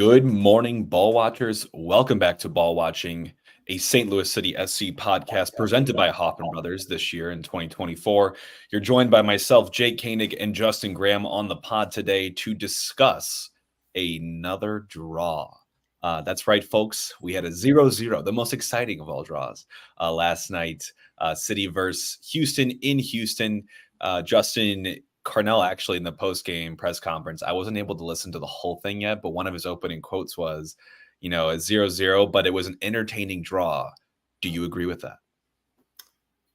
Good morning, ball watchers. Welcome back to Ball Watching, a St. Louis City SC podcast presented by Hoffman Brothers this year in 2024. You're joined by myself, Jake Koenig and Justin Graham on the pod today to discuss another draw. That's right, folks. We had a 0-0, the most exciting of all draws last night. City versus Houston in Houston. Justin Carnell, actually, in the post-game press conference, I wasn't able to listen to the whole thing yet, but one of his opening quotes was, a 0-0, but it was an entertaining draw. Do you agree with that?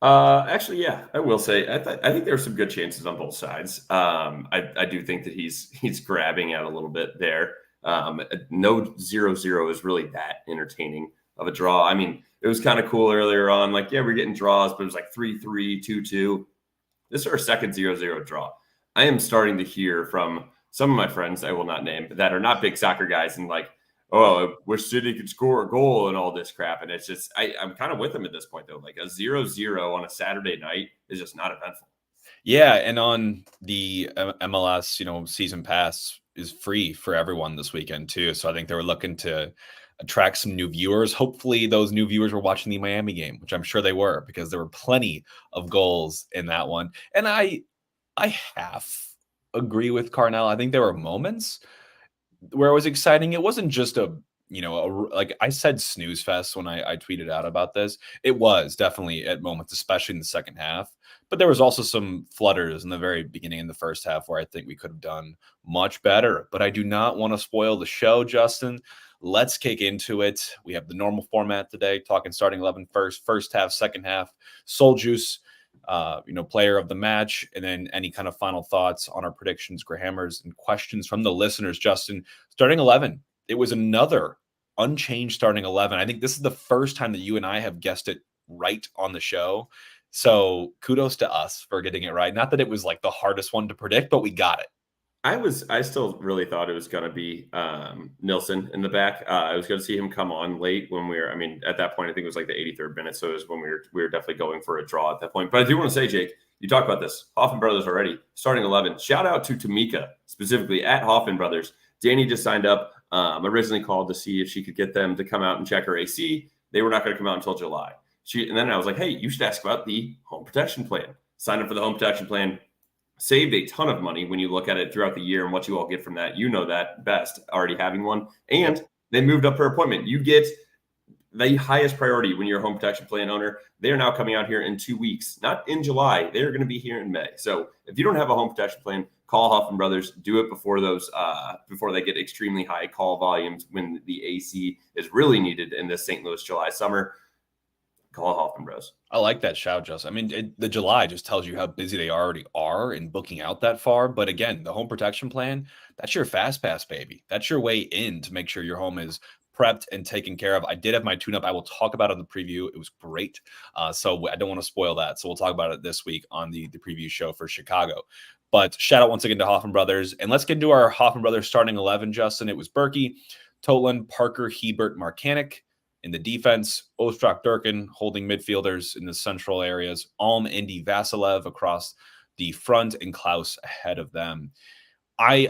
Actually, yeah, I will say I think there are some good chances on both sides. I do think that he's grabbing out a little bit there. No 0-0 is really that entertaining of a draw. I mean, it was kind of cool earlier on. Like, yeah, we're getting draws, but it was like 3-3, 2-2. This is our second 0-0 draw. I am starting to hear from some of my friends, I will not name, that are not big soccer guys and like, oh, I wish City could score a goal and all this crap. And it's just, I'm kind of with them at this point, though. Like a 0-0 on a Saturday night is just not eventful. Yeah, and on the MLS, season pass is free for everyone this weekend, too. So I think they were looking to attract some new viewers. Hopefully those new viewers were watching the Miami game, which I'm sure they were, because there were plenty of goals in that one. And I half agree with Carnell. I think there were moments where it was exciting. It wasn't just like I said, snooze fest when I tweeted out about this. It was definitely at moments, especially in the second half. But there was also some flutters in the very beginning in the first half where I think we could have done much better. But I do not want to spoil the show, Justin. Let's kick into it. We have the normal format today, talking starting 11 first half, second half, Soul Juice, player of the match, and then any kind of final thoughts on our predictions, Grahammers, and questions from the listeners. Justin, starting 11, it was another unchanged starting 11. I think this is the first time that you and I have guessed it right on the show. So kudos to us for getting it right. Not that it was like the hardest one to predict, but we got it. I still really thought it was going to be Nilsson in the back. I was going to see him come on late when at that point, I think it was like the 83rd minute. So it was when we were definitely going for a draw at that point. But I do want to say, Jake, you talked about this. Hoffman Brothers already starting 11. Shout out to Tamika, specifically at Hoffman Brothers. Danny just signed up. Originally called to see if she could get them to come out and check her AC. They were not going to come out until July. And then I was like, hey, you should ask about the home protection plan. Sign up for the home protection plan. Saved a ton of money when you look at it throughout the year and what you all get from that. You know that best, already having one. And they moved up her appointment. You get the highest priority when you're a home protection plan owner. They are now coming out here in 2 weeks, not in July. They're going to be here in May. So if you don't have a home protection plan, call Hoffman Brothers. Do it before before they get extremely high call volumes when the AC is really needed in this St. Louis July summer. Call Hoffman Bros. I like that shout, Justin. I mean, the July just tells you how busy they already are in booking out that far. But again, the home protection plan, that's your fast pass, baby. That's your way in to make sure your home is prepped and taken care of. I did have my tune-up. I will talk about it in the preview. It was great. So I don't want to spoil that. So we'll talk about it this week on the preview show for Chicago. But shout out once again to Hoffman Brothers. And let's get into our Hoffman Brothers starting 11, Justin. It was Berkey, Toland, Parker, Hebert, Marcanic. In the defense, Ostrak, Durkin holding midfielders in the central areas, Alm, Indy, Vasilev across the front, and Klaus ahead of them. I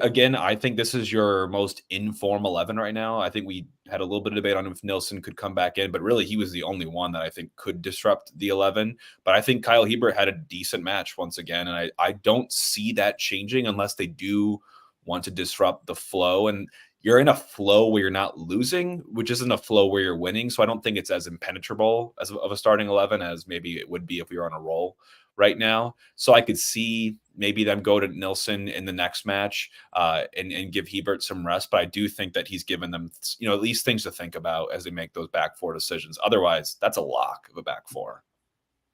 think this is your most in-form 11 right now. I think we had a little bit of debate on if Nilsson could come back in, but really he was the only one that I think could disrupt the 11. But I think Kyle Hebert had a decent match once again, and I don't see that changing unless they do want to disrupt the flow. And you're in a flow where you're not losing, which isn't a flow where you're winning. So I don't think it's as impenetrable of a starting 11 as maybe it would be if we were on a roll right now. So I could see maybe them go to Nilsson in the next match and give Hebert some rest. But I do think that he's given them, at least things to think about as they make those back four decisions. Otherwise, that's a lock of a back four.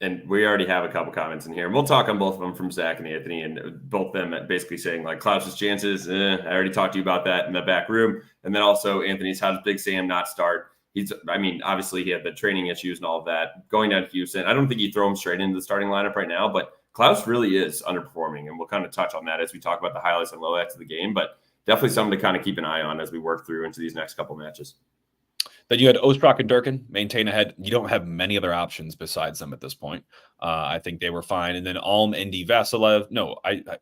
And we already have a couple comments in here. And we'll talk on both of them from Zach and Anthony, and both of them basically saying, like, Klaus's chances, I already talked to you about that in the back room. And then also Anthony's, how does Big Sam not start? Obviously he had the training issues and all of that. Going down to Houston, I don't think you throw him straight into the starting lineup right now, but Klaus really is underperforming. And we'll kind of touch on that as we talk about the highlights and lowlights of the game. But definitely something to kind of keep an eye on as we work through into these next couple matches. Then you had Ostrak and Durkin maintain ahead. You don't have many other options besides them at this point. I think they were fine. And then Alm, Indy, Vasilev. No,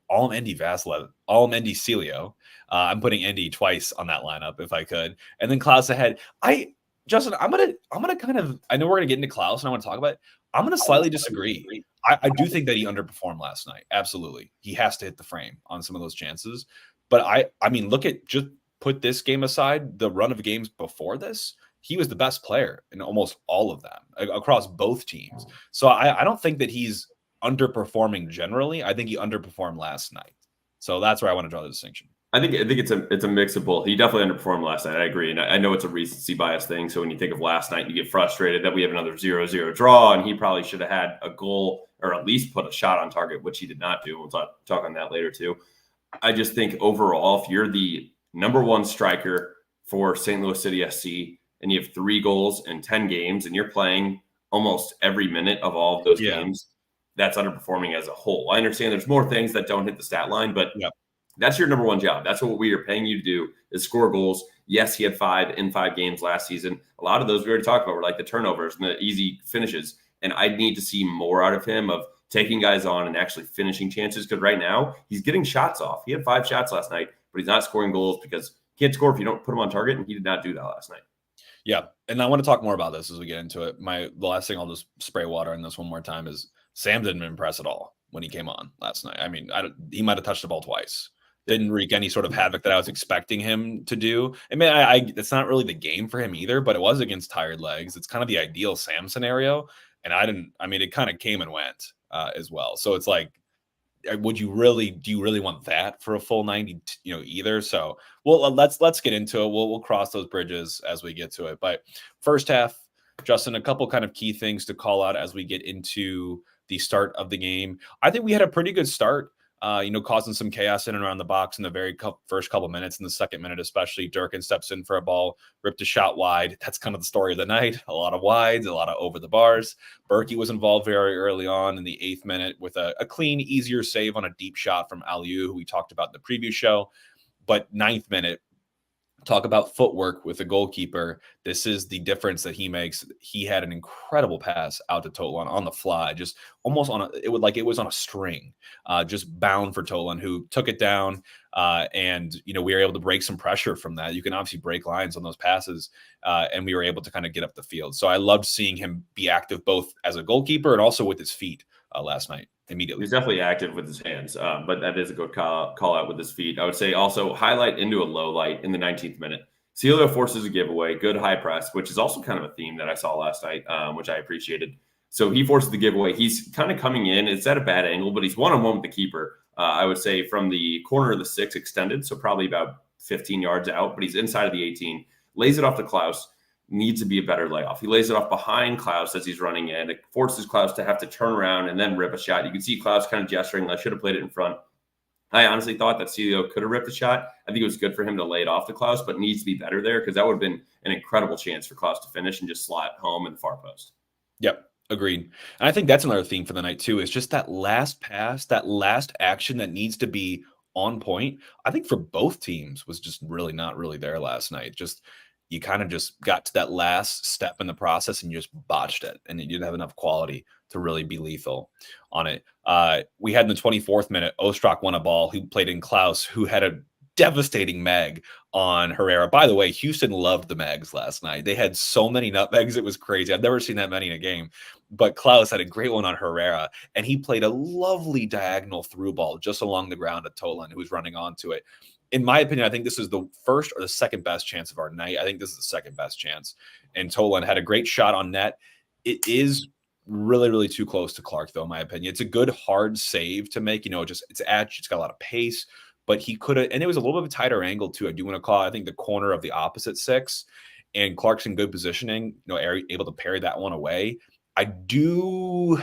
Alm, Indy, Vasilev. Alm, Indy, Celio. I'm putting Indy twice on that lineup if I could. And then Klaus ahead. Justin, I'm gonna kind of, I know we're gonna get into Klaus and I want to talk about it. I'm gonna slightly disagree. I do think that he underperformed last night. Absolutely. He has to hit the frame on some of those chances. But I mean, look at, just put this game aside, the run of games before this, he was the best player in almost all of them across both teams. So I don't think that he's underperforming generally. I think he underperformed last night. So that's where I want to draw the distinction. I think it's a mix of both. He definitely underperformed last night. I agree. And I know it's a recency bias thing. So when you think of last night, you get frustrated that we have another 0-0 draw, and he probably should have had a goal or at least put a shot on target, which he did not do. We'll talk on that later too. I just think overall, if you're the number one striker for St. Louis City SC and you have 3 goals in 10 games and you're playing almost every minute of all of those games, that's underperforming as a whole. I understand there's more things that don't hit the stat line, but that's your number one job. That's what we are paying you to do, is score goals. Yes, he had 5 in 5 games last season. A lot of those we already talked about were like the turnovers and the easy finishes. And I need to see more out of him of taking guys on and actually finishing chances, because right now he's getting shots off. He had 5 shots last night, but he's not scoring goals because he can't score if you don't put him on target, and he did not do that last night. Yeah, and I want to talk more about this as we get into it. The last thing I'll just spray water on this one more time is Sam didn't impress at all when he came on last night. I mean, he might have touched the ball twice. Didn't wreak any sort of havoc that I was expecting him to do. I mean, it's not really the game for him either, but it was against tired legs. It's kind of the ideal Sam scenario. And it kind of came and went as well. So it's like, do you really want that for a full 90, either? So, well, let's get into it. We'll cross those bridges as we get to it. But first half, Justin, a couple kind of key things to call out as we get into the start of the game. I think we had a pretty good start. Causing some chaos in and around the box in the very first couple minutes. In the second minute, especially, Durkin steps in for a ball, ripped a shot wide. That's kind of the story of the night. A lot of wides, a lot of over the bars. Berkey was involved very early on in the 8th minute with a clean, easier save on a deep shot from Aliou, who we talked about in the preview show. But 9th minute, talk about footwork with the goalkeeper. This is the difference that he makes. He had an incredible pass out to Tolan on the fly, just almost it was on a string, just bound for Tolan, who took it down. And we were able to break some pressure from that. You can obviously break lines on those passes, and we were able to kind of get up the field. So I loved seeing him be active both as a goalkeeper and also with his feet last night. Immediately. He's definitely active with his hands, but that is a good call out with his feet. I would say also highlight into a low light in the 19th minute. Celio forces a giveaway, good high press, which is also kind of a theme that I saw last night, which I appreciated. So he forces the giveaway. He's kind of coming in. It's at a bad angle, but he's one-on-one with the keeper. I would say from the corner of the 6 extended, so probably about 15 yards out, but he's inside of the 18, lays it off to Klaus. Needs to be a better layoff. He lays it off behind Klaus as he's running in. It forces Klaus to have to turn around and then rip a shot. You can see Klaus kind of gesturing. I should have played it in front. I honestly thought that Celio could have ripped a shot. I think it was good for him to lay it off to Klaus, but needs to be better there, because that would have been an incredible chance for Klaus to finish and just slot home in the far post. Yep. Agreed. And I think that's another theme for the night too, is just that last pass, that last action that needs to be on point. I think for both teams was just really not really there last night. You kind of just got to that last step in the process and you just botched it, and you didn't have enough quality to really be lethal on it. We had in the 24th minute, Ostrak won a ball, who played in Klaus, who had a devastating mag on Herrera. By the way, Houston loved the mags last night. They had so many nutmegs. It was crazy. I've never seen that many in a game. But Klaus had a great one on Herrera, and he played a lovely diagonal through ball just along the ground at Tolan, who was running onto it. In my opinion, I think this is the first or the second best chance of our night. I think this is the second best chance. And Tolan had a great shot on net. It is really, really too close to Clark, though, in my opinion. It's a good, hard save to make. It's got a lot of pace, but he could have, and it was a little bit of a tighter angle, too. I do want to call, I think, the corner of the opposite 6. And Clark's in good positioning, able to parry that one away. I don't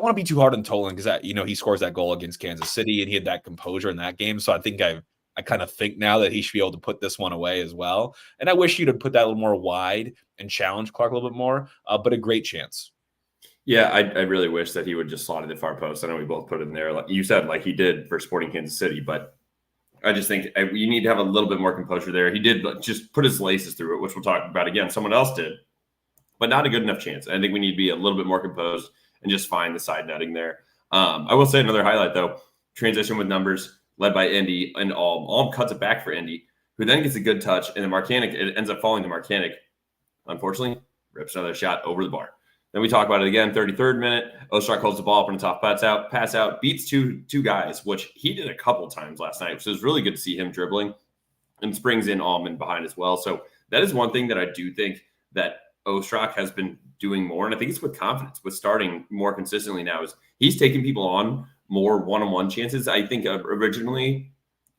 want to be too hard on Tolan, because he scores that goal against Kansas City and he had that composure in that game. So I think I kind of think now that he should be able to put this one away as well. And I wish you'd have put that a little more wide and challenge Clark a little bit more, but a great chance. Yeah, I really wish that he would just slot it at far post. I know we both put it in there, like you said, like he did for Sporting Kansas City, but I just think you need to have a little bit more composure there. He did just put his laces through it, which we'll talk about again. Someone else did, but not a good enough chance. I think we need to be a little bit more composed and just find the side netting there. I will say another highlight, though, transition with numbers. led by Indy and Alm. Alm cuts it back for Indy, who then gets a good touch, and then Marcanic, it ends up falling to Marcanic. Unfortunately, rips another shot over the bar. Then we talk about it again, 33rd minute. Ostrak holds the ball up on the top, pass out, beats two guys, which he did a couple times last night. So it was really good to see him dribbling, and springs in Almond behind as well. So that is one thing that I do think that Ostrak has been doing more. And I think it's with confidence, with starting more consistently now, is he's taking people on more one-on-one chances. I think originally,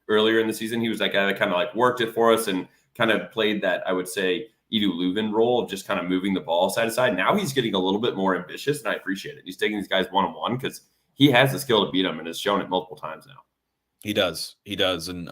earlier in the season, he was that guy that kind of like worked it for us and kind of played that, I would say, Edu Leuven role of just kind of moving the ball side to side. Now he's getting a little bit more ambitious, and I appreciate it. He's taking these guys one-on-one because he has the skill to beat them and has shown it multiple times now. He does. And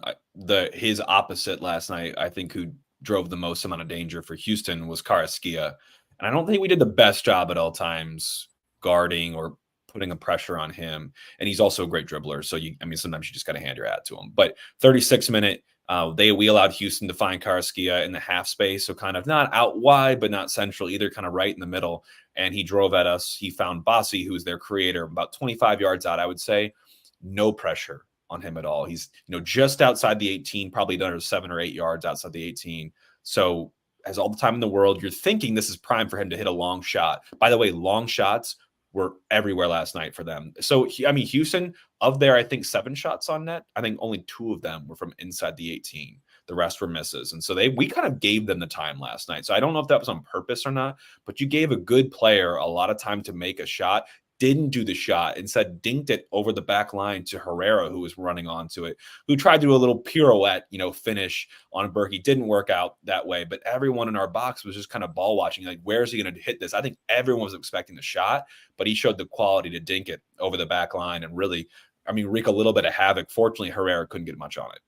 his opposite last night, I think, who drove the most amount of danger for Houston was Karaskia. And I don't think we did the best job at all times guarding or putting a pressure on him. And he's also a great dribbler. So, sometimes you just got to hand your hat to him. But 36 minute, we allowed Houston to find Karaskia in the half space. So kind of not out wide, but not central either, kind of right in the middle. And he drove at us. He found Bassi, who's their creator, about 25 yards out, I would say. No pressure on him at all. He's, just outside the 18, probably another 7 or 8 yards outside the 18. So has all the time in the world. You're thinking this is prime for him to hit a long shot. By the way, long shots were everywhere last night for them. So, Houston, of their, I think, 7 shots on net, I think only 2 of them were from inside the 18. The rest were misses. And so we kind of gave them the time last night. So I don't know if that was on purpose or not, but you gave a good player a lot of time to make a shot. Didn't do the shot, instead dinked it over the back line to Herrera, who was running onto it, who tried to do a little pirouette, finish on Berkey. Didn't work out that way, but everyone in our box was just kind of ball watching, like, where's he going to hit this? I think everyone was expecting the shot, but he showed the quality to dink it over the back line and really, wreak a little bit of havoc. Fortunately, Herrera couldn't get much on it.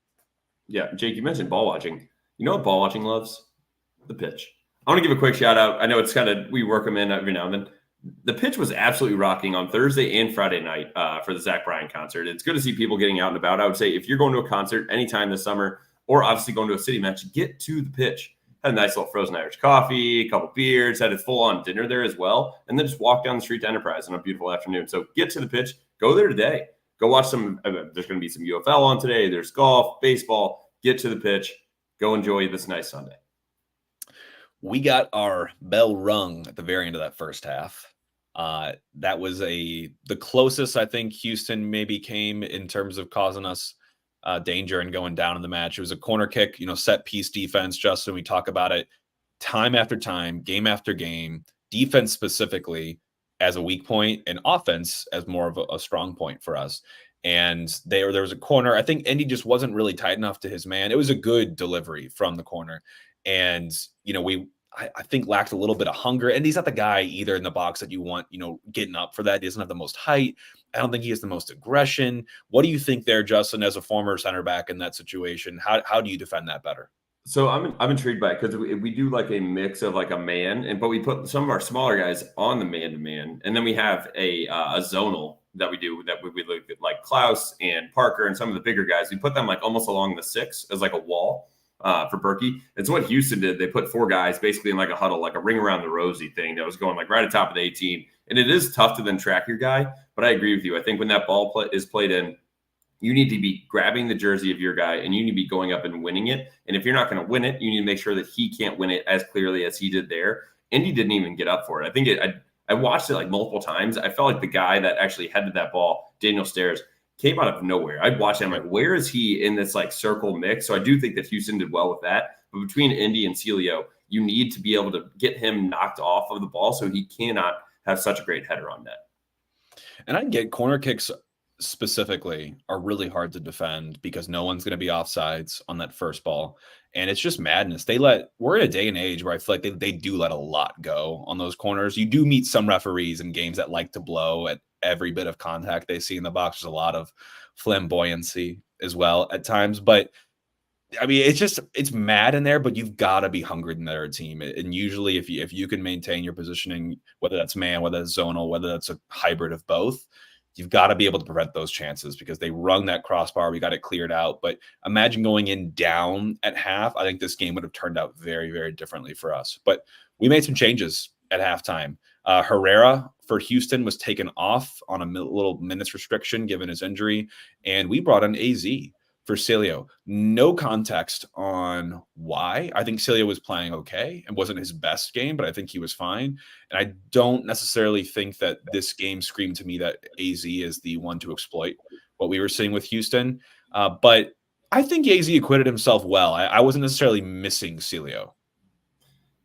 Yeah, Jake, you mentioned ball watching. You know what ball watching loves? The pitch. I want to give a quick shout out. I know it's kind of, we work them in every now and then. The pitch was absolutely rocking on Thursday and Friday night for the Zach Bryan concert. It's good to see people getting out and about. I would say if you're going to a concert anytime this summer, or obviously going to a city match, get to the pitch. Had a nice little frozen Irish coffee, a couple beers, had a full-on dinner there as well, and then just walk down the street to Enterprise on a beautiful afternoon. So get to the pitch. Go there today. Go watch some. There's going to be some UFL on today. There's golf, baseball. Get to the pitch. Go enjoy this nice Sunday. We got our bell rung at the very end of that first half. That was the closest I think Houston maybe came in terms of causing us danger and going down in the match. It was a corner kick, set piece defense. Justin, we talk about it time after time, game after game. Defense specifically as a weak point, and offense as more of a strong point for us. And there was a corner. I think Indy just wasn't really tight enough to his man. It was a good delivery from the corner, and I think lacked a little bit of hunger. And he's not the guy either in the box that you want, getting up for that. He doesn't have the most height. I don't think he has the most aggression. What do you think there, Justin, as a former center back in that situation? How do you defend that better? So I'm intrigued by it because we do like a mix of like a man, but we put some of our smaller guys on the man-to-man. And then we have a zonal that we do that we look at, like Klaus and Parker and some of the bigger guys. We put them like almost along the 6 as like a wall. For Berkey. It's what Houston did. They put 4 guys basically in like a huddle, like a ring around the rosy thing that was going like right at top of the 18. And it is tough to then track your guy, but I agree with you. I think when that ball is played in, you need to be grabbing the jersey of your guy and you need to be going up and winning it. And if you're not going to win it, you need to make sure that he can't win it as clearly as he did there. Indy didn't even get up for it. I think I watched it like multiple times. I felt like the guy that actually headed that ball, Daniel Stairs, came out of nowhere. I'd watch him like, where is he in this like circle mix? So I do think that Houston did well with that. But between Indy and Celio, you need to be able to get him knocked off of the ball so he cannot have such a great header on net. And I can get corner kicks specifically are really hard to defend because no one's going to be offsides on that first ball. And it's just madness. We're in a day and age where I feel like they do let a lot go on those corners. You do meet some referees in games that like to blow at every bit of contact they see in the box. There's a lot of flamboyancy as well at times, but it's mad in there, but you've got to be hungry than their team. And usually if you can maintain your positioning, whether that's man, whether that's zonal, whether that's a hybrid of both, you've got to be able to prevent those chances because they rung that crossbar. We got it cleared out. But imagine going in down at half. I think this game would have turned out very, very differently for us. But we made some changes at halftime. Herrera for Houston was taken off on a little minutes restriction given his injury, and we brought in AZ for Celio. No context on why. I think Celio was playing okay and wasn't his best game, but I think he was fine. And I don't necessarily think that this game screamed to me that AZ is the one to exploit what we were seeing with Houston. But I think AZ acquitted himself well. I wasn't necessarily missing Celio.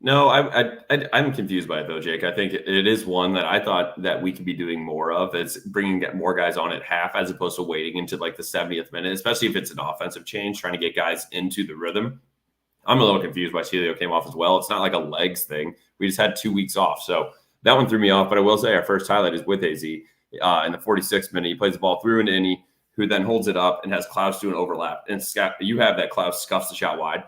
No, I'm confused by it though, Jake. I think it is one that I thought that we could be doing more of. It's bringing more guys on at half as opposed to waiting into like the 70th minute, especially if it's an offensive change, trying to get guys into the rhythm. I'm a little confused why Celio came off as well. It's not like a legs thing. We just had 2 weeks off. So that one threw me off. But I will say our first highlight is with AZ in the 46th minute. He plays the ball through into Indy, who then holds it up and has Klaus do an overlap. And you have that Klaus scuffs the shot wide.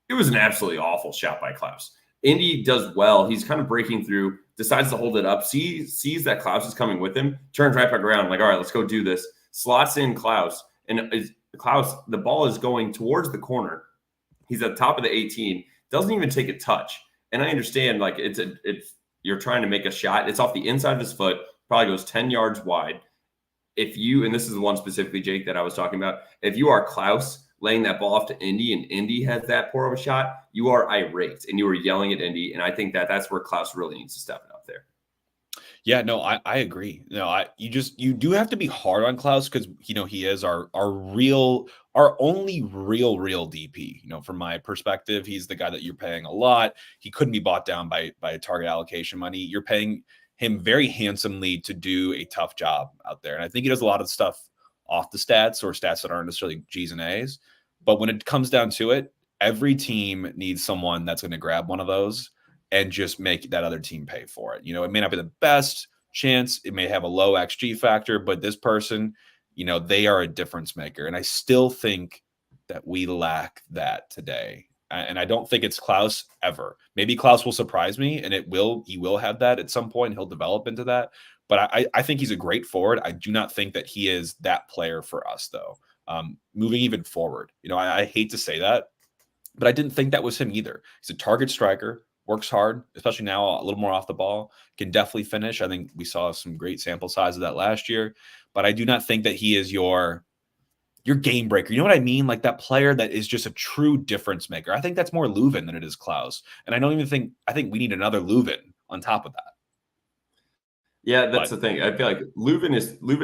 It was an absolutely awful shot by Klaus. Indy does well. He's kind of breaking through, decides to hold it up, sees that Klaus is coming with him, turns right back around, like, all right, let's go do this. Slots in Klaus, and Klaus, the ball is going towards the corner. He's at the top of the 18, doesn't even take a touch. And I understand, like, it's you're trying to make a shot. It's off the inside of his foot, probably goes 10 yards wide. If you, and this is the one specifically, Jake, that I was talking about, if you are Klaus laying that ball off to Indy and Indy has that poor of a shot, you are irate and you are yelling at Indy. And I think that that's where Klaus really needs to step it up there. Yeah, no, I agree. No, you do have to be hard on Klaus because he is our only real DP. From my perspective, he's the guy that you're paying a lot. He couldn't be bought down by target allocation money. You're paying him very handsomely to do a tough job out there. And I think he does a lot of stuff off the stats or stats that aren't necessarily G's and A's. But when it comes down to it, every team needs someone that's going to grab one of those and just make that other team pay for it. It may not be the best chance. It may have a low XG factor, but this person, they are a difference maker. And I still think that we lack that today. And I don't think it's Klaus ever. Maybe Klaus will surprise me and he will have that at some point. He'll develop into that. But I think he's a great forward. I do not think that he is that player for us, though. Moving even forward, I hate to say that, but I didn't think that was him either. He's a target striker, works hard, especially now a little more off the ball, can definitely finish. I think we saw some great sample size of that last year, but I do not think that he is your game breaker. You know what I mean? Like that player that is just a true difference maker. I think that's more Leuven than it is Klaus. And I think we need another Leuven on top of that. Yeah, that's the thing. I feel like Leuven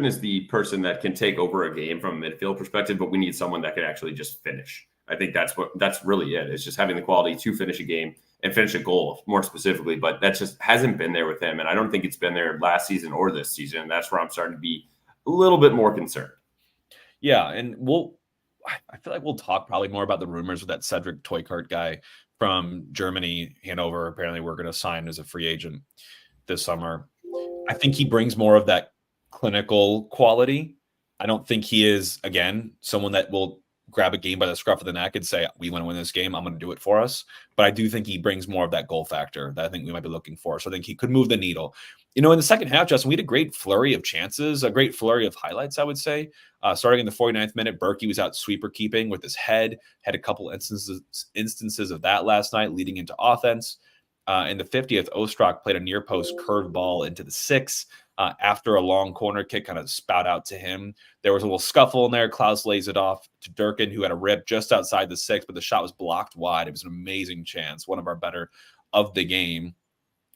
is the person that can take over a game from a midfield perspective, but we need someone that can actually just finish. I think that's really it. It's just having the quality to finish a game and finish a goal more specifically, but that just hasn't been there with him. And I don't think it's been there last season or this season. And that's where I'm starting to be a little bit more concerned. Yeah. And I feel like we'll talk probably more about the rumors with that Cedric Toykart guy from Germany, Hanover. Apparently we're going to sign as a free agent this summer. I think he brings more of that clinical quality. I don't think he is, again, someone that will grab a game by the scruff of the neck and say, we want to win this game, I'm going to do it for us. But I do think he brings more of that goal factor that I think we might be looking for. So I think he could move the needle. In the second half, Justin, we had a great flurry of chances, a great flurry of highlights, I would say. Starting in the 49th minute, Berkey was out sweeper keeping with his head, had a couple instances of that last night leading into offense. In the 50th, Ostrak played a near post curved ball into the 6th. After a long corner kick kind of spout out to him. There was a little scuffle in there. Klaus lays it off to Durkin, who had a rip just outside the 6th, but the shot was blocked wide. It was an amazing chance, one of our better of the game.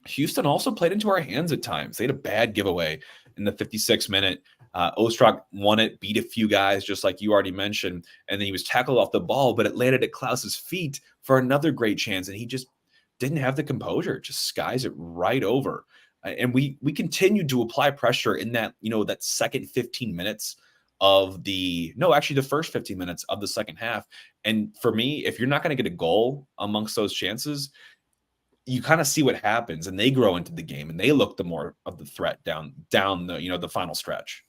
Houston also played into our hands at times. They had a bad giveaway in the 56th minute. Ostrak won it, beat a few guys, just like you already mentioned, and then he was tackled off the ball, but it landed at Klaus's feet for another great chance, and he just didn't have the composure, just skies it right over. And we continued to apply pressure in that, that second 15 minutes of the first 15 minutes of the second half. And for me, if you're not going to get a goal amongst those chances, you kind of see what happens and they grow into the game and they look the more of the threat down the, the final stretch.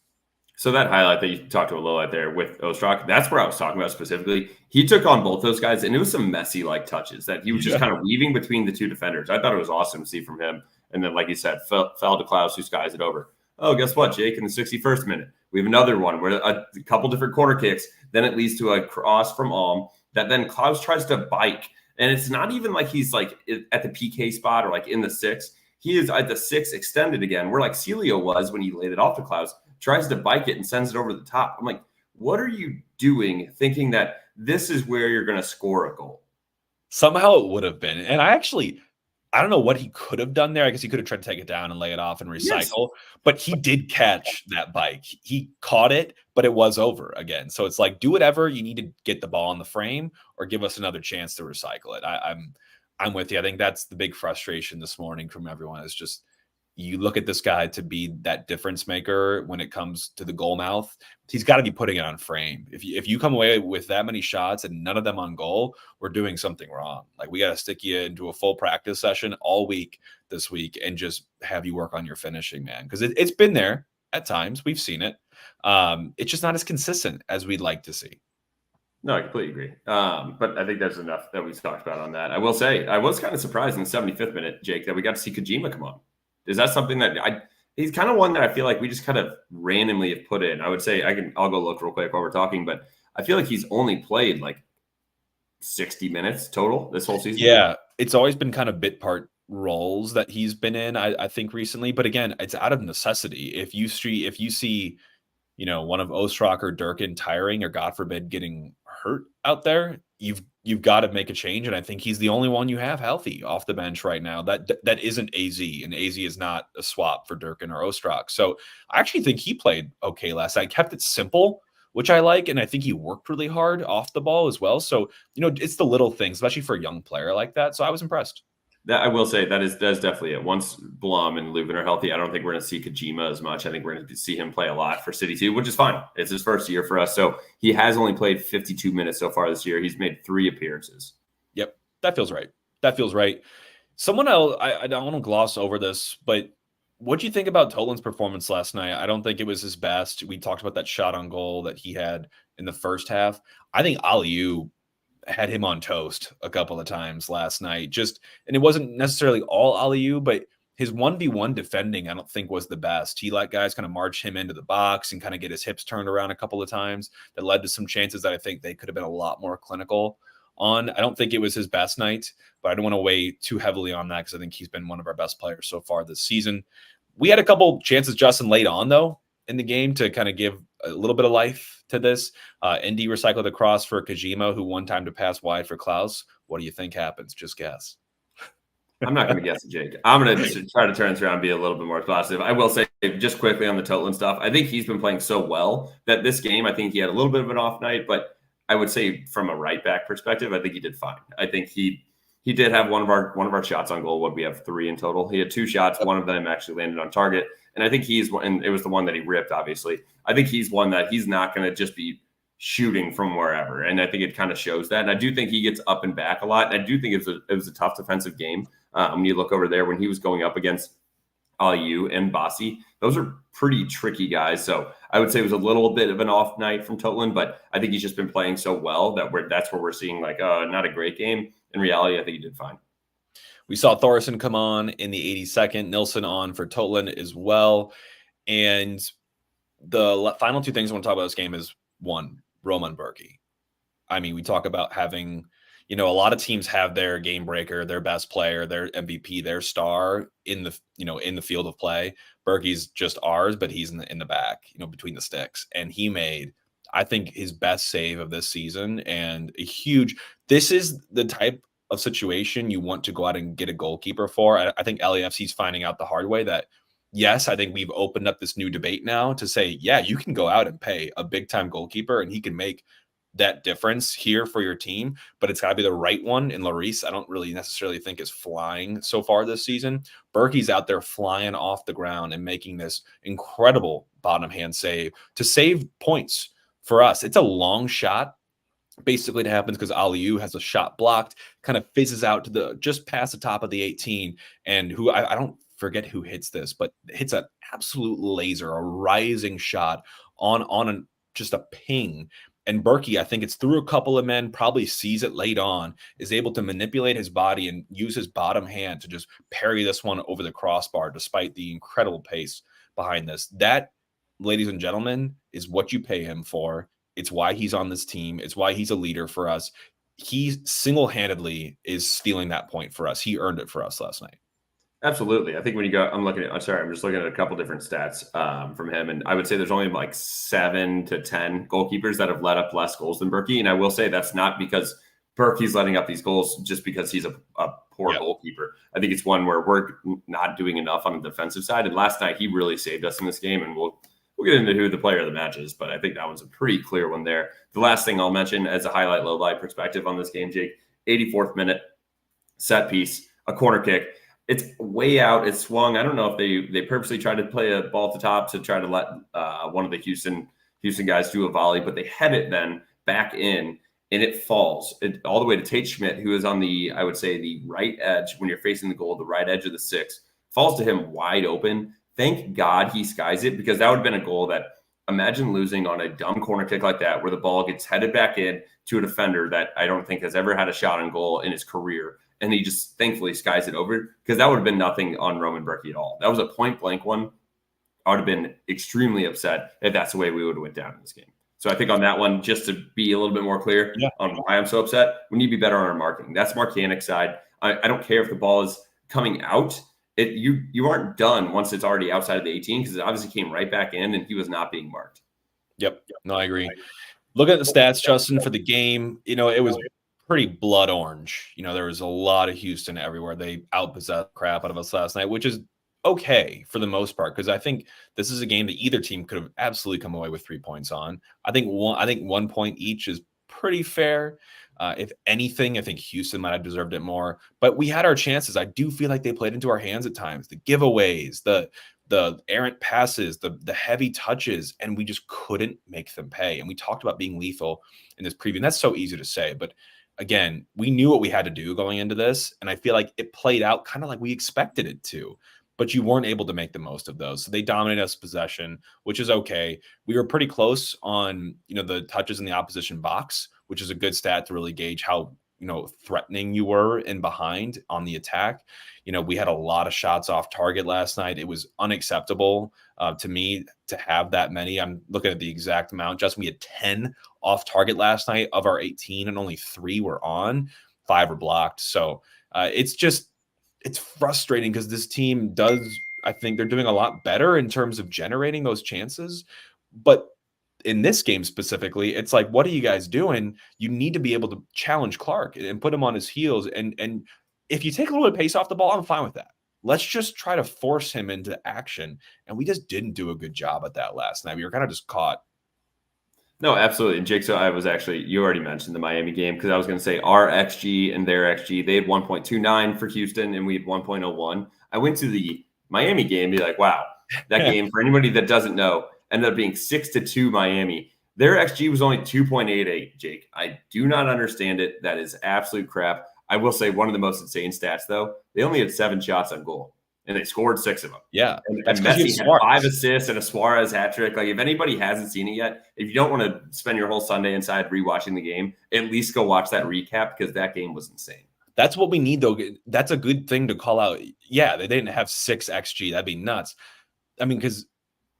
So that highlight that you talked to a little out there with Ostrak, that's where I was talking about specifically. He took on both those guys and it was some messy touches that he was just kind of weaving between the two defenders. I thought it was awesome to see from him. And then, like you said, fell to Klaus, who skies it over. Oh, guess what, Jake? In the 61st minute, we have another one where a couple different corner kicks. Then it leads to a cross from Alm that then Klaus tries to bike. And it's not even like he's at the PK spot or in the 6. he is at the 6 extended again, where like Celio was when he laid it off to Klaus, tries to bike it and sends it over the top. I'm like, what are you doing thinking that this is where you're going to score a goal? Somehow it would have been. And I don't know what he could have done there. I guess he could have tried to take it down and lay it off and recycle, but he did catch that bike. He caught it, but it was over again. So it's like, do whatever you need to get the ball in the frame or give us another chance to recycle it. I'm with you. I think that's the big frustration this morning from everyone is just you look at this guy to be that difference maker when it comes to the goal mouth. He's got to be putting it on frame. If you come away with that many shots and none of them on goal, we're doing something wrong. Like we got to stick you into a full practice session all week this week and just have you work on your finishing, man. Because it's been there at times. We've seen it. It's just not as consistent as we'd like to see. No, I completely agree. But I think there's enough that we talked about on that. I will say I was kind of surprised in the 75th minute, Jake, that we got to see Kojima come on. Is that something that he's kind of one that I feel like we just kind of randomly have put in? I would say I'll go look real quick while we're talking, but I feel like he's only played like 60 minutes total this whole season. Yeah, it's always been kind of bit part roles that he's been in, I think recently. But again, it's out of necessity. If you see, one of Ostrak or Durkin tiring or God forbid getting hurt out there, you've got to make a change. And I think he's the only one you have healthy off the bench right now. That isn't AZ, and AZ is not a swap for Durkin or Ostrak. So I actually think he played okay last night. Kept it simple, which I like, and I think he worked really hard off the ball as well. So it's the little things, especially for a young player like that. So I was impressed. That I will say that's definitely it. Once Blum and Leuven are healthy, I don't think we're going to see Kojima as much. I think we're going to see him play a lot for City too, which is fine. It's his first year for us. So he has only played 52 minutes so far this year. He's made 3 appearances. Yep. That feels right. Someone else, I don't want to gloss over this, but what do you think about Tolan's performance last night? I don't think it was his best. We talked about that shot on goal that he had in the first half. I think Aliou had him on toast a couple of times last night. And it wasn't necessarily all Aliou, but his 1v1 defending, I don't think was the best. He let guys kind of march him into the box and kind of get his hips turned around a couple of times. That led to some chances that I think they could have been a lot more clinical on. I don't think it was his best night, but I don't want to weigh too heavily on that because I think he's been one of our best players so far this season. We had a couple chances, Justin, late on, though, in the game to kind of give a little bit of life to this. Indy recycled a cross for Kojima, who one time to pass wide for Klaus. What do you think happens? Just guess. I'm not going to guess it, Jake. I'm going to try to turn this around and be a little bit more positive. I will say, just quickly on the Tolan stuff, I think he's been playing so well that this game, I think he had a little bit of an off night, but I would say from a right back perspective, I think he did fine. I think he did have one of our shots on goal. What we have 3 in total. He had 2 shots. One of them actually landed on target. And I think and it was the one that he ripped, obviously. I think he's one that he's not going to just be shooting from wherever. And I think it kind of shows that. And I do think he gets up and back a lot. And I do think it was a tough defensive game. When you look over there, when he was going up against Aliou and Bassi, those are pretty tricky guys. So I would say it was a little bit of an off night from Tolan, but I think he's just been playing so well that that's where we're seeing like, not a great game. In reality, I think he did fine. We saw Thoresen come on in the 82nd, Nilsson on for Tolan as well. And the final 2 things I want to talk about this game is, 1, Roman Berkey. I mean, we talk about having, a lot of teams have their game breaker, their best player, their MVP, their star in the field of play. Berkey's just ours, but he's in the back, between the sticks. And he made, I think, his best save of this season, and this is the type of situation you want to go out and get a goalkeeper for. I think LAFC's finding out the hard way that, yes, I think we've opened up this new debate now to say, yeah, you can go out and pay a big time goalkeeper and he can make that difference here for your team, but it's got to be the right one. And Lloris, I don't really necessarily think is flying so far this season. Berkey's out there flying off the ground and making this incredible bottom hand save to save points for us. It's a long shot. Basically, it happens because Aliou has a shot blocked, kind of fizzes out to just past the top of the 18, and who I don't forget who hits this, but hits an absolute laser, a rising shot on just a ping. And Berkey, I think it's through a couple of men, probably sees it late on, is able to manipulate his body and use his bottom hand to just parry this one over the crossbar, despite the incredible pace behind this. That, ladies and gentlemen, is what you pay him for. It's why he's on this team. It's why he's a leader for us. He single-handedly is stealing that point for us. He earned it for us last night. Absolutely. I think when you go, I'm sorry, I'm just looking at a couple different stats from him. And I would say there's only like 7 to 10 goalkeepers that have let up less goals than Berkey. And I will say that's not because Berkey's letting up these goals just because he's a poor Yep. goalkeeper. I think it's one where we're not doing enough on the defensive side. And last night he really saved us in this game. And we'll get into who the player of the match is, but I think that one's a pretty clear one there. The last thing I'll mention as a highlight, low light perspective on this game, Jake, 84th minute, set piece, a corner kick. It's way out. It's swung. I don't know if they purposely tried to play a ball at the top to try to let one of the Houston guys do a volley, but they head it then back in, and it falls all the way to Tate Schmidt, who is on the, I would say, the right edge when you're facing the goal, the right edge of the 6. Falls to him wide open. Thank God he skies it, because that would have been a goal that, imagine losing on a dumb corner kick like that where the ball gets headed back in to a defender that I don't think has ever had a shot on goal in his career. And he just thankfully skies it over, because that would have been nothing on Roman Berkey at all. That was a point blank one. I would have been extremely upset if that's the way we would have went down in this game. So I think on that one, just to be a little bit more clear on why I'm so upset, we need to be better on our marking. That's Marcanic side. I don't care if the ball is coming out. You aren't done once it's already outside of the 18, because it obviously came right back in and he was not being marked. Yep. No, I agree. Look at the stats, Justin, for the game. It was pretty blood orange. There was a lot of Houston everywhere. They outpossessed crap out of us last night, which is okay for the most part, because I think this is a game that either team could have absolutely come away with 3 points on. I think 1 point each is pretty fair. If anything, I think Houston might have deserved it more, but we had our chances. I do feel like they played into our hands at times. The giveaways, the errant passes, the heavy touches, and we just couldn't make them pay. And we talked about being lethal in this preview. And that's so easy to say, but again, we knew what we had to do going into this, and I feel like it played out kind of like we expected it to. But you weren't able to make the most of those. So they dominated us possession, which is okay. We were pretty close on, the touches in the opposition box, which is a good stat to really gauge how, threatening you were in behind on the attack. We had a lot of shots off target last night. It was unacceptable to me to have that many. I'm looking at the exact amount. Justin, we had 10 off target last night of our 18, and only 3 were on. 5 were blocked. So it's frustrating, because this team I think they're doing a lot better in terms of generating those chances. But in this game specifically, it's like, what are you guys doing? You need to be able to challenge Clark and put him on his heels. And if you take a little bit of pace off the ball, I'm fine with that. Let's just try to force him into action. And we just didn't do a good job at that last night. We were kind of just caught. No, absolutely. And Jake, so I was actually, you already mentioned the Miami game, because I was going to say our XG and their XG, they had 1.29 for Houston and we had 1.01. I went to the Miami game and be like, wow, that game, for anybody that doesn't know, ended up being 6-2 Miami. Their XG was only 2.88, Jake. I do not understand it. That is absolute crap. I will say one of the most insane stats, though, they only had 7 shots on goal, and they scored 6 of them. Yeah. And Messi had 5 assists and a Suarez hat trick. Like, if anybody hasn't seen it yet, if you don't want to spend your whole Sunday inside rewatching the game, at least go watch that recap, because that game was insane. That's what we need, though. That's a good thing to call out. Yeah, they didn't have 6 XG. That'd be nuts. I mean, because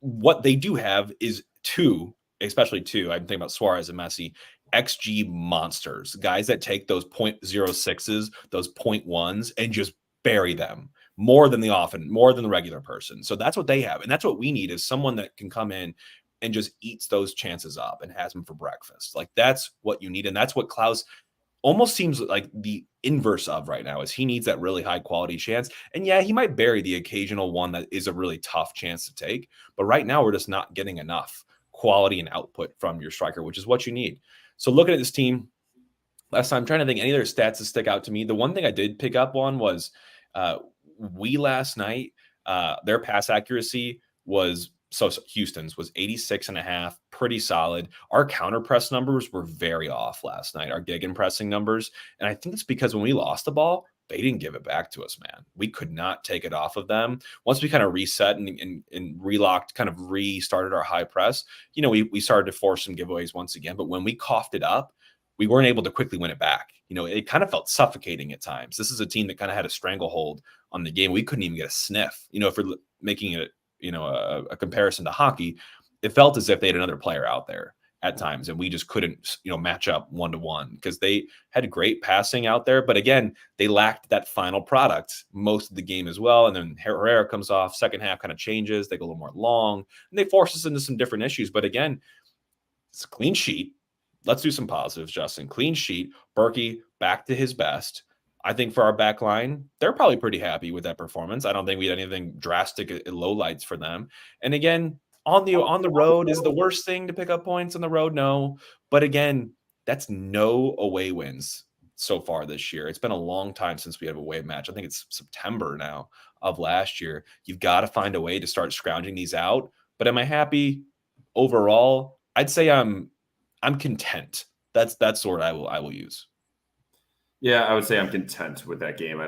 what they do have is 2, especially 2. I'm thinking about Suarez and Messi, XG monsters, guys that take those 0.06s, those 0.1s, and just bury them more than the regular person. So that's what they have. And that's what we need, is someone that can come in and just eats those chances up and has them for breakfast. Like, that's what you need. And that's what Klaus almost seems like the inverse of right now, is he needs that really high quality chance. And yeah, he might bury the occasional one that is a really tough chance to take. But right now we're just not getting enough quality and output from your striker, which is what you need. So looking at this team last time, I'm trying to think any other stats that stick out to me. The one thing I did pick up on was last night, their pass accuracy was, so Houston's was 86.5, pretty solid. Our counter press numbers were very off last night, our gegenpressing numbers. And I think it's because when we lost the ball, they didn't give it back to us, man. We could not take it off of them. Once we kind of reset and relocked, kind of restarted our high press, we started to force some giveaways once again. But when we coughed it up, we weren't able to quickly win it back. It kind of felt suffocating at times. This is a team that kind of had a stranglehold on the game. We couldn't even get a sniff. If we're making it, a comparison to hockey, it felt as if they had another player out there. at times, and we just couldn't, match up 1-to-1 because they had great passing out there. But again, they lacked that final product most of the game as well. And then Herrera comes off, second half kind of changes. They go a little more long, and they force us into some different issues. But again, it's a clean sheet. Let's do some positives, Justin. Clean sheet. Berkey back to his best. I think for our back line, they're probably pretty happy with that performance. I don't think we had anything drastic at lowlights for them. And again, on the road, is the worst thing to pick up points on the road? No. But again, that's no away wins so far this year. It's been a long time since we had a away match. I think it's September now of last year. You've got to find a way to start scrounging these out. But am I happy overall? I'd say I'm content. That's what I will use. Yeah, I would say I'm content with that game.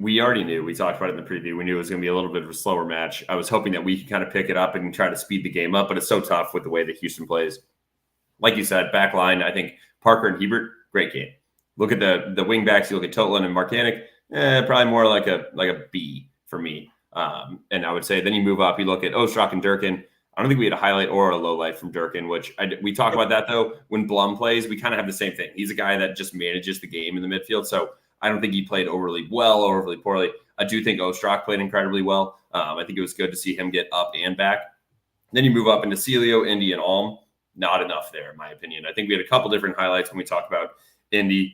We already knew, we talked about it in the preview. We knew it was going to be a little bit of a slower match. I was hoping that we could kind of pick it up and try to speed the game up, but it's so tough with the way that Houston plays. Like you said, back line, I think Parker and Hebert, great game. Look at the wing backs. You look at Totland and Marcanic, probably more like a B for me. And I would say then you move up, you look at Ostrak and Durkin. I don't think we had a highlight or a low light from Durkin, which we talk about that, though. When Blum plays, we kind of have the same thing. He's a guy that just manages the game in the midfield. So I don't think he played overly well or overly poorly. I do think Ostrak played incredibly well. I think it was good to see him get up and back. Then you move up into Celio, Indy, and Alm. Not enough there, in my opinion. I think we had a couple different highlights when we talk about Indy.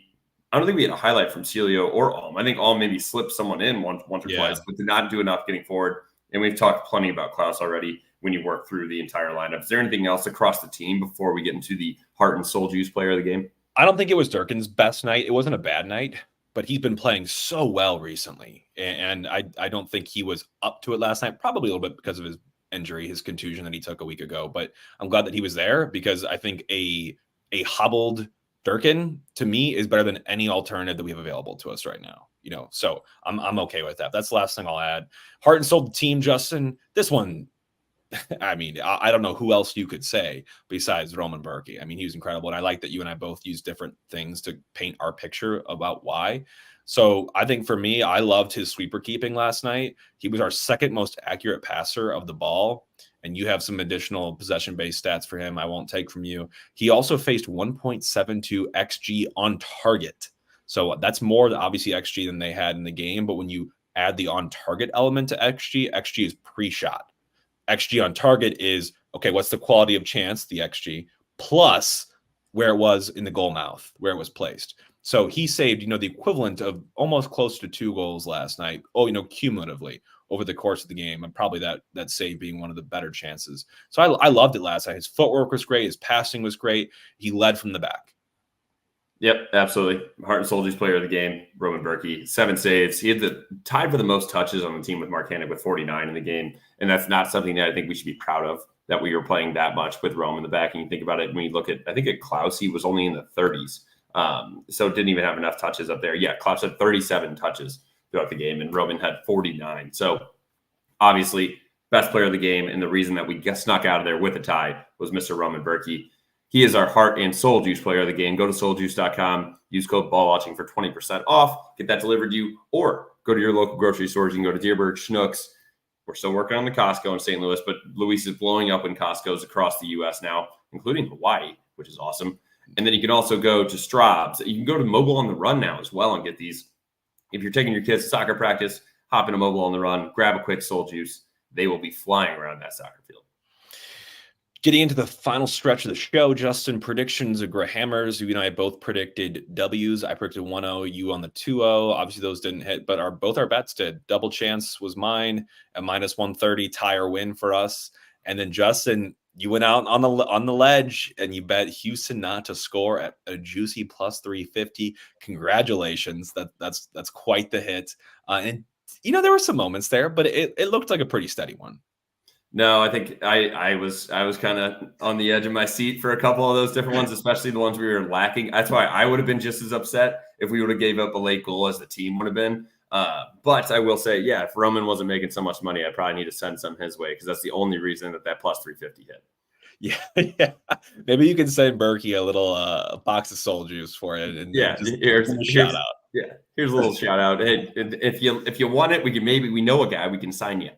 I don't think we had a highlight from Celio or Alm. I think Alm maybe slipped someone in once or twice, but did not do enough getting forward. And we've talked plenty about Klaus already when you work through the entire lineup. Is there anything else across the team before we get into the heart and soul juice player of the game? I don't think it was Durkin's best night. It wasn't a bad night, but he's been playing so well recently. And I don't think he was up to it last night, probably a little bit because of his injury, his contusion that he took a week ago. But I'm glad that he was there because I think a hobbled Durkin, to me, is better than any alternative that we have available to us right now. So I'm okay with that. That's the last thing I'll add. Heart and soul team, Justin. This one, I mean, I don't know who else you could say besides Roman Berkey. I mean, he was incredible. And I like that you and I both use different things to paint our picture about why. So I think for me, I loved his sweeper keeping last night. He was our second most accurate passer of the ball. And you have some additional possession-based stats for him I won't take from you. He also faced 1.72 XG on target. So that's more, obviously, XG than they had in the game. But when you add the on-target element to XG, XG is pre-shot. XG on target is, okay, what's the quality of chance, the XG, plus where it was in the goal mouth, where it was placed. So he saved, the equivalent of almost close to 2 goals last night. Cumulatively over the course of the game, and probably that save being one of the better chances. So I loved it last night. His footwork was great. His passing was great. He led from the back. Yep, absolutely. Heart and Soldiers player of the game, Roman Berkey, 7 saves. He had tied for the most touches on the team with Marcanic with 49 in the game. And that's not something that I think we should be proud of, that we were playing that much with Rome in the back. And you think about it, when you look at, I think at Klaus, he was only in the 30s. So didn't even have enough touches up there. Yeah, Klaus had 37 touches throughout the game, and Roman had 49. So obviously, best player of the game. And the reason that we snuck out of there with a tie was Mr. Roman Berkey. He is our heart and soul juice player of the game. Go to souljuice.com, use code BALLWATCHING for 20% off. Get that delivered to you, or go to your local grocery stores. You can go to Dearborn, Schnucks. We're still working on the Costco in St. Louis, but Luis is blowing up in Costco's across the U.S. now, including Hawaii, which is awesome. And then you can also go to Straub's. You can go to Mobile on the Run now as well and get these. If you're taking your kids to soccer practice, hop in a Mobile on the Run, grab a quick soul juice. They will be flying around that soccer field. Getting into the final stretch of the show, Justin, predictions of Grahammers. You and I both predicted W's. I predicted 1-0, you on the 2-0. Obviously, those didn't hit, but both our bets did. Double chance was mine at -130, tie or win for us. And then, Justin, you went out on the ledge and you bet Houston not to score at a juicy +350. Congratulations. That's quite the hit. And, there were some moments there, but it looked like a pretty steady one. No, I think I was kind of on the edge of my seat for a couple of those different ones, especially the ones we were lacking. That's why I would have been just as upset if we would have gave up a late goal as the team would have been. But I will say, yeah, if Roman wasn't making so much money, I probably need to send some his way because that's the only reason that +350 hit. Yeah. Maybe you can send Berkey a little box of soul juice for it. And here's a shout out. Yeah, here's a little shout out. Hey, if you want it, we know a guy we can sign you.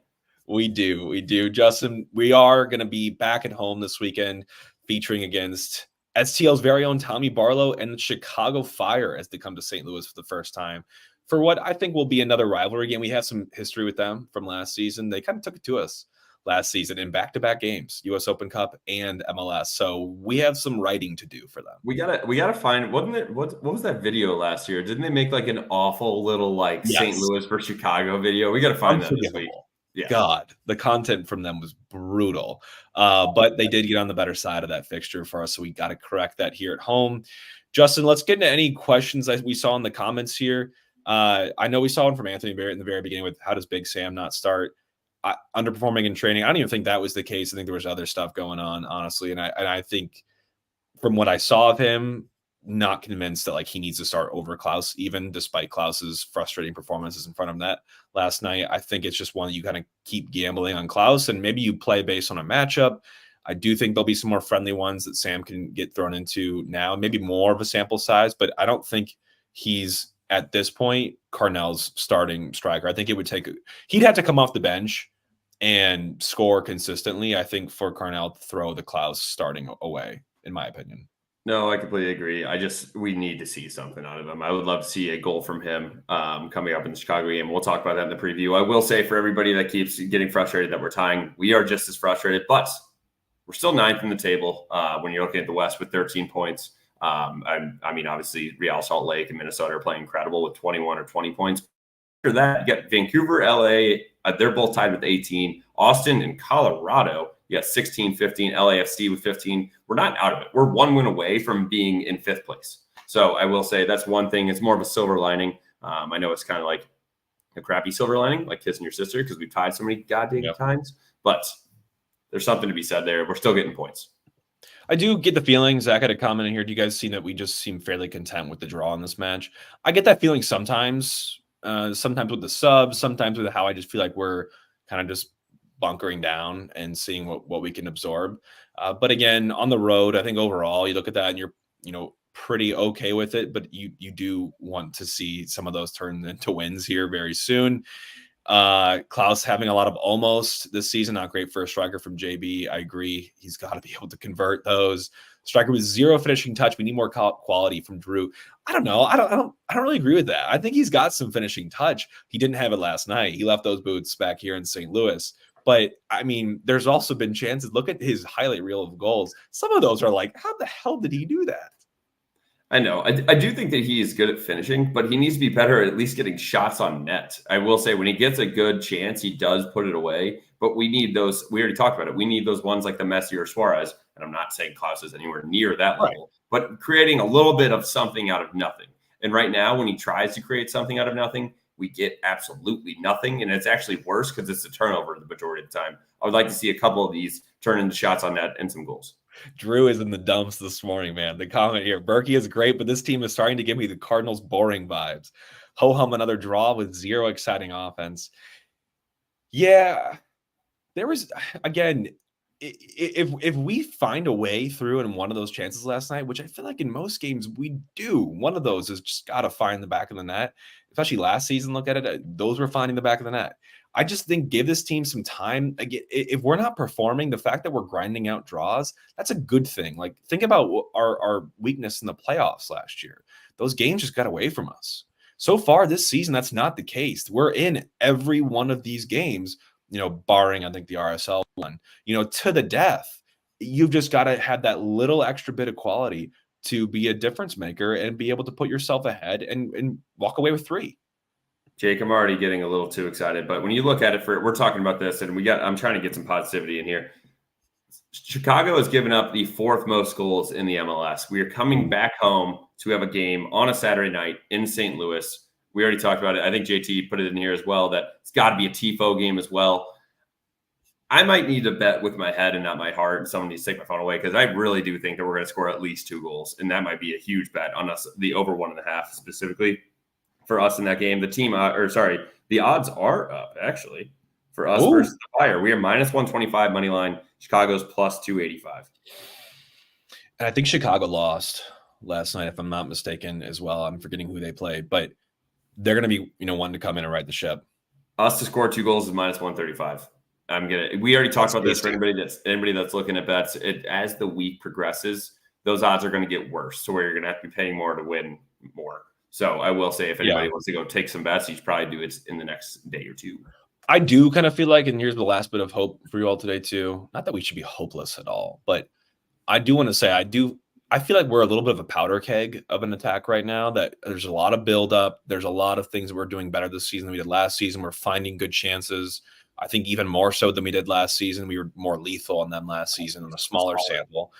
We do. Justin, we are going to be back at home this weekend. featuring against STL's very own Tommy Barlow and the Chicago Fire as they come to St. Louis for the first time for what I think will be another rivalry game. We have some history with them from last season. They kind of took it to us last season in back-to-back games, US Open Cup and MLS. So we have some writing to do for them. We gotta find, wasn't it, what was that video last year? Didn't they make like an awful little like St. Louis for Chicago video? We gotta find that this week. Yeah. God, the content from them was brutal. But they did get on the better side of that fixture for us. So we got to correct that here at home. Justin, let's get into any questions that we saw in the comments here. I know we saw one from Anthony Barrett in the very beginning with how does Big Sam not start? Underperforming in training. I don't even think that was the case. I think there was other stuff going on, honestly. And I think from what I saw of him, not convinced that like he needs to start over Klaus, even despite Klaus's frustrating performances in front of net last night. I think it's just one that you kind of keep gambling on Klaus, and maybe you play based on a matchup. I do think there'll be some more friendly ones that Sam can get thrown into now, maybe more of a sample size, but I don't think he's at this point Carnell's starting striker. I think it would take he'd have to come off the bench and score consistently, I think, for Carnell to throw the Klaus starting away, in my opinion. No, I completely agree. We need to see something out of him. I would love to see a goal from him coming up in the Chicago game. We'll talk about that in the preview. I will say for everybody that keeps getting frustrated that we're tying, we are just as frustrated, but we're still ninth in the table when you're looking at the West with 13 points. I mean, obviously, Real Salt Lake and Minnesota are playing incredible with 21 or 20 points. After that, you got Vancouver, LA. They're both tied with 18. Austin and Colorado, you got 16, 15. LAFC with 15. We're not out of it. We're one win away from being in fifth place. So I will say that's one thing. It's more of a silver lining. I know it's kind of like a crappy silver lining, like kissing your sister, because we've tied so many goddamn times. But there's something to be said there. We're still getting points. I do get the feeling, Zach had a comment in here. Do you guys see that we just seem fairly content with the draw in this match? I get that feeling sometimes with the subs, sometimes with how I just feel like we're kind of just bunkering down and seeing what we can absorb. But again, on the road, I think overall you look at that and you're, pretty okay with it, but you do want to see some of those turn into wins here very soon. Klaus having a lot of almost this season, not great for a striker from JB. I agree. He's got to be able to convert those. Striker with zero finishing touch. We need more quality from Drew. I don't know. I don't really agree with that. I think he's got some finishing touch. He didn't have it last night. He left those boots back here in St. Louis. But I mean, there's also been chances. Look at his highlight reel of goals. Some of those are like, how the hell did he do that? I know. I do think that he is good at finishing, but he needs to be better at least getting shots on net. I will say when he gets a good chance, he does put it away. But we need those. We already talked about it. We need those ones like the Messi or Suarez. And I'm not saying Klaus is anywhere near that level, but creating a little bit of something out of nothing. And right now, when he tries to create something out of nothing, we get absolutely nothing. And it's actually worse because it's a turnover the majority of the time. I would like to see a couple of these turn into shots on net and some goals. Drew is in the dumps this morning, man. The comment here, Berkey is great, but this team is starting to give me the Cardinals boring vibes. Ho-hum, another draw with zero exciting offense. Yeah, there was, again, if we find a way through in one of those chances last night, which I feel like in most games we do, one of those is just got to find the back of the net. Especially last season, look at it, those were finding the back of the net. I just think give this team some time. Again, if we're not performing, the fact that we're grinding out draws, that's a good thing. Like, think about our weakness in the playoffs last year. Those games just got away from us. So far this season, that's not the case. We're in every one of these games, barring, I think, the RSL one, to the death. You've just got to have that little extra bit of quality to be a difference maker and be able to put yourself ahead and walk away with 3. Jake, I'm already getting a little too excited, but when you look at it, we're talking about this, and I'm trying to get some positivity in here. Chicago has given up the 4th most goals in the MLS. We are coming back home to have a game on a Saturday night in St. Louis. We already talked about it. I think JT put it in here as well, that it's got to be a TIFO game as well. I might need to bet with my head and not my heart, and someone needs to take my phone away, because I really do think that we're going to score at least 2 goals, and that might be a huge bet on us, the over 1.5 specifically. For us in that game, the odds are up actually for us versus the Fire. We are minus 125 money line. Chicago's plus 285. And I think Chicago lost last night, if I'm not mistaken, as well. I'm forgetting who they played, but they're going to be, wanting to come in and right the ship. Us to score 2 goals is minus 135. We already talked That's about this for tasty. anybody that's looking at bets. As the week progresses, those odds are going to get worse. So where you're going to have to be paying more to win more. So I will say, if Yeah. anybody wants to go take some bets, you should probably do it in the next day or two. I do kind of feel like, and here's the last bit of hope for you all today too. Not that we should be hopeless at all, but I do want to say I feel like we're a little bit of a powder keg of an attack right now, that there's a lot of buildup. There's a lot of things that we're doing better this season than we did last season. We're finding good chances. I think even more so than we did last season. We were more lethal on them last season on a smaller sample.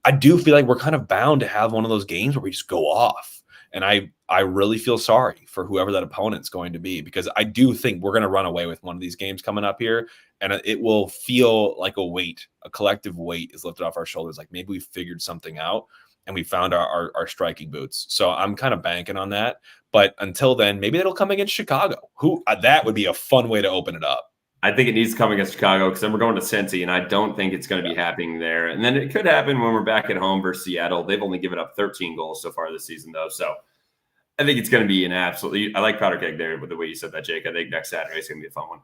I do feel like we're kind of bound to have one of those games where we just go off. And I really feel sorry for whoever that opponent's going to be, because I do think we're going to run away with one of these games coming up here, and it will feel like a collective weight is lifted off our shoulders. Like maybe we figured something out and we found our striking boots. So I'm kind of banking on that. But until then, maybe it'll come against Chicago. That would be a fun way to open it up. I think it needs to come against Chicago, because then we're going to Cincy, and I don't think it's going to be happening there. And then it could happen when we're back at home versus Seattle. They've only given up 13 goals so far this season, though. So I think it's going to be I like powder keg there with the way you said that, Jake. I think next Saturday is going to be a fun one.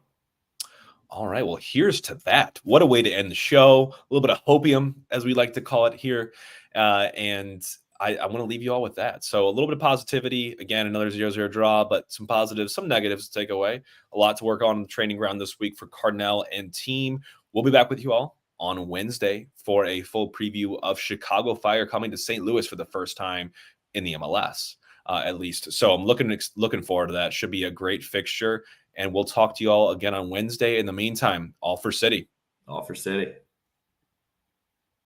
All right. Well, here's to that. What a way to end the show. A little bit of hopium, as we like to call it here. And I want to leave you all with that. So a little bit of positivity. Again, another 0-0 draw, but some positives, some negatives to take away. A lot to work on the training ground this week for Cardinal and team. We'll be back with you all on Wednesday for a full preview of Chicago Fire coming to St. Louis for the first time in the MLS, at least. So I'm looking forward to that. Should be a great fixture. And we'll talk to you all again on Wednesday. In the meantime, all for City. All for City.